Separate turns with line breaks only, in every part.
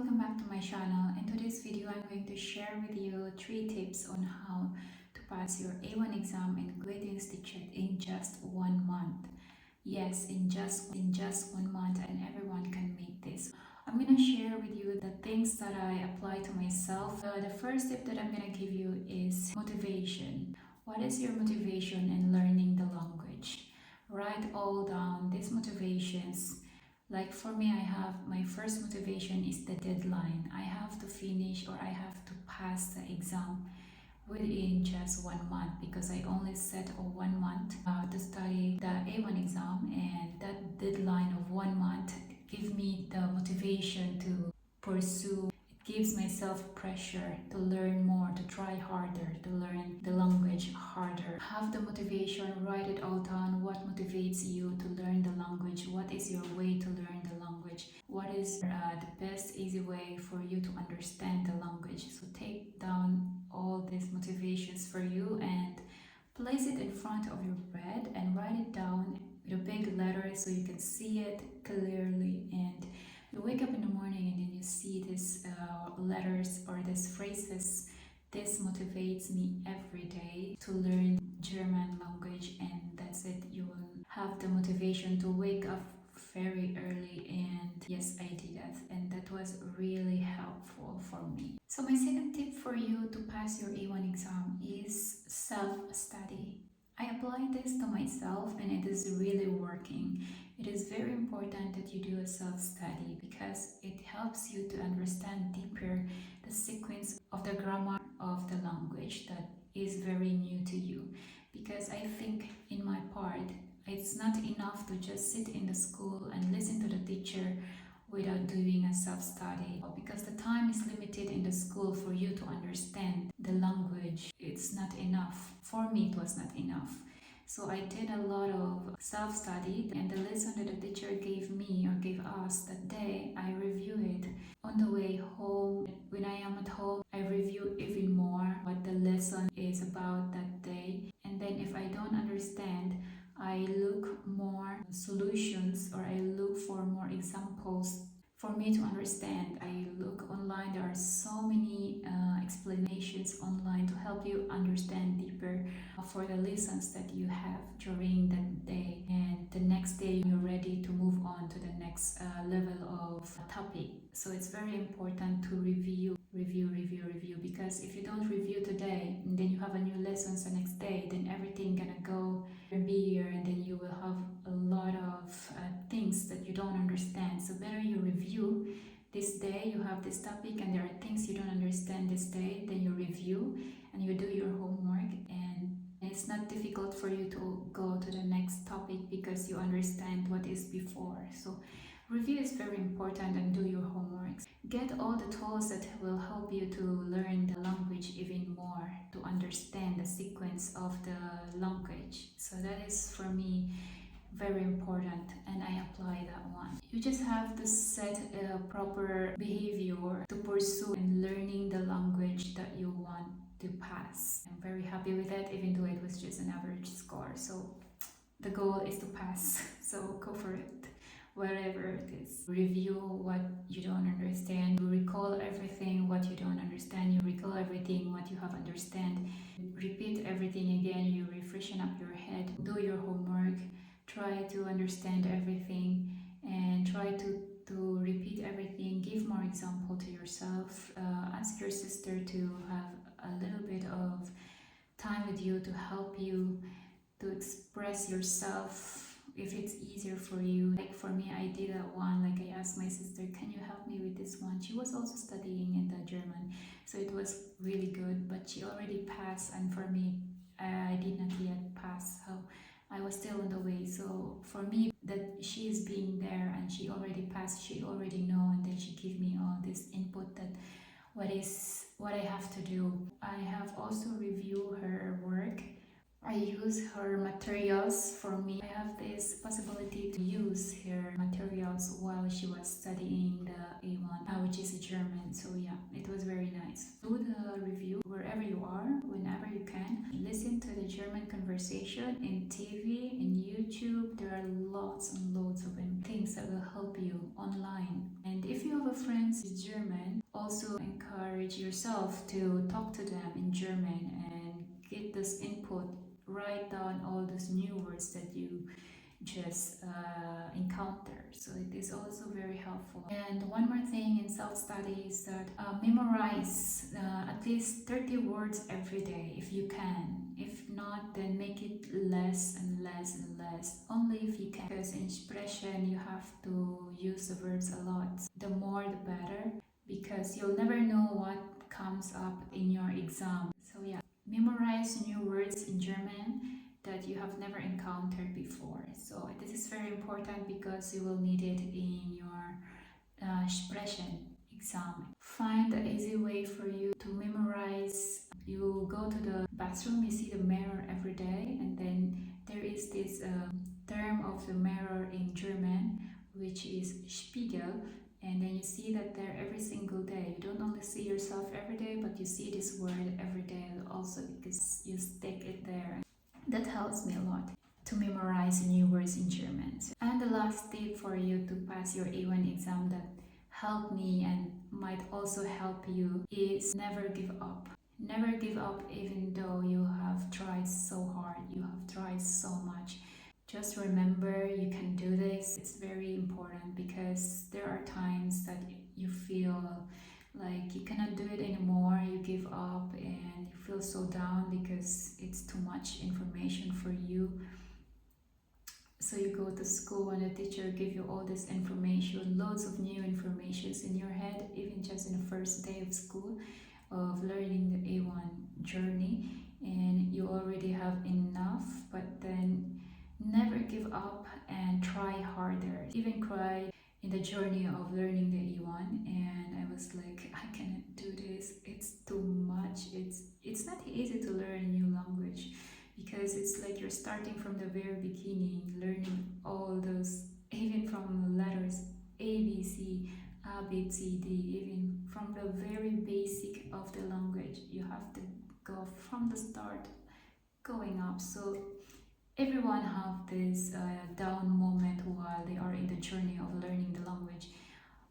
welcome back to my channel. In today's video, I'm going to share with you 3 tips on how to pass your A1 exam in Grading Stitched in just 1 month. Yes, in just 1 month, and everyone can make this. I'm going to share with you the things that I apply to myself. The first tip that I'm going to give you is motivation. What is your motivation in learning the language? Write all down these motivations. Like for me, I have my first motivation is the deadline. I have to finish or I have to pass the exam within just 1 month, because I only set a 1 month to study the A1 exam, and that deadline of 1 month gives me the motivation to pursue. It gives myself pressure to learn more, to try harder, to learn the language harder. Have the motivation, write it all down. What motivates you to learn the language? What is your way to learn the language? What is the best easy way for you to understand the language? So take down all these motivations for you and place it in front of your bed and write it down with a big letter so you can see it clearly. And you wake up in the morning and then you see these letters or these phrases. This motivates me every day to learn German language, and that's it. You will have the motivation to wake up very early, and yes, I did that, and that was really helpful for me. So my second tip for you to pass your A1 exam is self-study. I applied this to myself and it is really working. It is very important that you do a self-study because it helps you to understand deeper the sequence of the grammar of the language that is very new to you. Because I think in my part, it's not enough to just sit in the school and listen to the teacher without doing a self-study, because the time is limited in the school for you to understand the language. It's not enough. For me, it was not enough. So I did a lot of self-study, and the lesson that the teacher gave me or gave us that day, I review it on the way home. When I am at home, I review even more what the lesson is about that day. And then if I don't understand, I look more solutions, or I look for more examples for me to understand. I look online. There are so many explanations online to help you understand deeper for the lessons that you have during that day, and the next day you're ready to move on to the next level of topic. So it's very important to review, because if you don't review today and then you have a new lessons the next day, then everything gonna go and be here, and then you will have a lot of things that you don't understand. So better you review this day. You have this topic and there are things you don't understand this day, then you review and you do your homework, and it's not difficult for you to go to the next topic because you understand what is before. So review is very important, and do your homeworks. Get all the tools that will help you to learn the language even more, to understand the sequence of the language. So that is for me very important, and I apply that one. You just have to set a proper behavior to pursue in learning the language that you want to pass. I'm very happy with that, even though it was just an average score. So the goal is to pass, so go for it. Wherever it is, review what you don't understand. You recall everything what you don't understand. You recall everything what you have understand. Repeat everything again. You refreshen up your head. Do your homework. Try to understand everything and try to repeat everything. Give more example to yourself. Ask your sister to have a little bit of time with you to help you to express yourself if it's easier for you. Like for me, I did that one. Like I asked my sister, can you help me with this one? She was also studying in the German, so it was really good, but she already passed, and for me, I did not yet pass. So I was still on the way. So for me, that she is being there and she already passed, she already know, and then she give me all this input that what I have to do. I have also reviewed her work. I use her materials. For me, I have this possibility to use her materials while she was studying the A1, which is German. So yeah, it was very nice. Do the review wherever you are, whenever you you can. Listen to the German conversation in TV, in YouTube. There are lots and loads of things that will help you online. And if you have a friend who's German, also encourage yourself to talk to them in German and get this input. Write down all those new words that you just encounter. So it is also very helpful. And one more thing in self-study is that memorize at least 30 words every day if you can. If not, then make it less and less and less, only if you can, because in expression you have to use the verbs a lot. The more the better, because you'll never know what comes up in your exam. So yeah, memorize new words in German that you have never encountered before. So this is very important because you will need it in your Sprechen exam. Find the easy way for you to memorize. You go to the bathroom, you see the mirror every day, and then there is this term of the mirror in German, which is Spiegel, and then you see that there every single day. You don't only see yourself every day, but you see this word every day also because you stick it there. That helps me a lot to memorize new words in German. And the last tip for you to pass your A1 exam that helped me and might also help you is never give up. Never give up even though you have tried so hard, you have tried so much. Just remember you can do this. It's very important because there are times that you feel like you cannot do it anymore, you give up and you feel so down because it's too much information for you. So you go to school and the teacher give you all this information, loads of new informations in your head, even just in the first day of school of learning the A1 journey, and you already have enough, but then never give up and try harder. Even cry in the journey of learning the A1, and I was like, I cannot do this, it's too much. It's not easy to learn a new language because it's like you're starting from the very beginning, learning all those, even from letters A, B, C, A, B, C, D, even from the very basic of the language. You have to go from the start going up. So everyone have this down moment while they are in the journey of learning the language,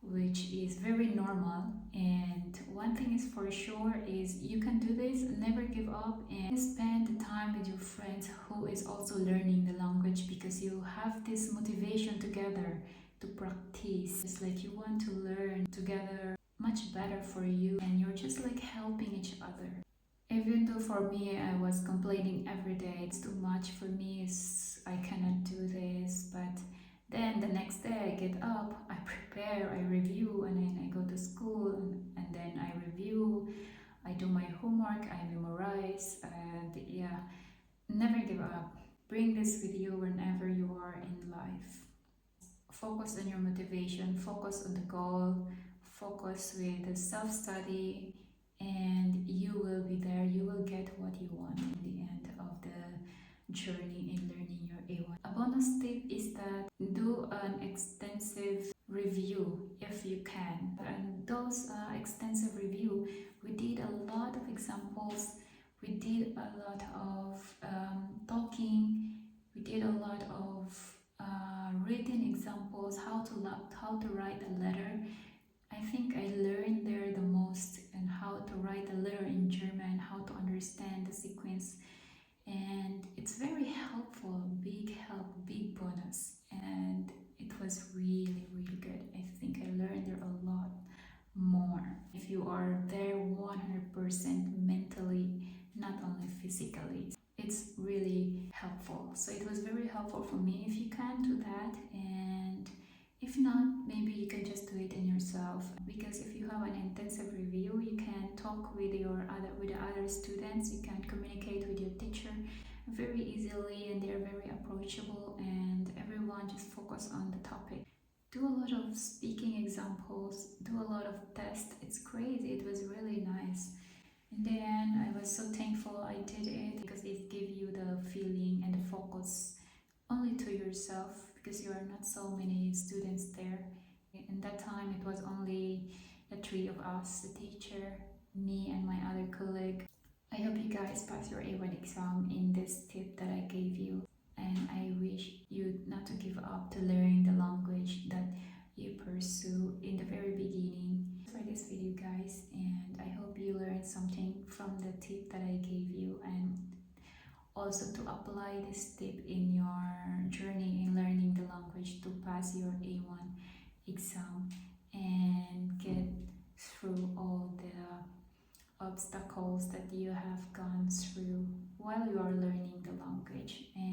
which is very normal. And one thing is for sure is you can do this, never give up, and spend the time with your friends who is also learning the language, because you have this motivation together to practice. It's like you want to learn together much better for you, and you're just like helping each other. Even though for me I was complaining every day, it's too much for me, I cannot do this, but then the next day I get up, I prepare, I review, and then I go to school, and then I review, I do my homework, I memorize, and yeah, never give up. Bring this with you whenever you are in life. Focus on your motivation, focus on the goal, focus with the self-study, and you will be there, you will get what you want in the end of the journey in learning your A1. A bonus tip is that do an extensive review if you can. And those extensive review, we did a lot of examples, we did a lot of talking, we did a lot of written examples, how to write a letter. I think I learned there the most, and how to write a letter in German, how to understand the sequence, and it's very helpful, big help, big bonus, and it was really good. I think I learned there a lot more. If you are there 100% mentally, not only physically, it's really helpful. So it was very helpful for me. If you can do that, and if not, maybe you can just do it in yourself, because if you have an intensive review, you can talk with the other students, you can communicate with your teacher very easily, and they're very approachable, and everyone just focus on the topic. Do a lot of speaking examples, do a lot of tests. It's crazy, it was really nice. In the end, I was so thankful I did it, because it gave you the feeling and the focus only to yourself, because you are not so many students there. In that time it was only the three of us, the teacher, me and my other colleague. I hope you guys pass your A1 exam in this tip that I gave you, and I wish you not to give up to learn the language that you pursue in the very beginning. For this video guys, and I hope you learned something from the tip that I gave you, and also to apply this tip in your journey in learning the language to pass your A1 exam and get through all the obstacles that you have gone through while you are learning the language. And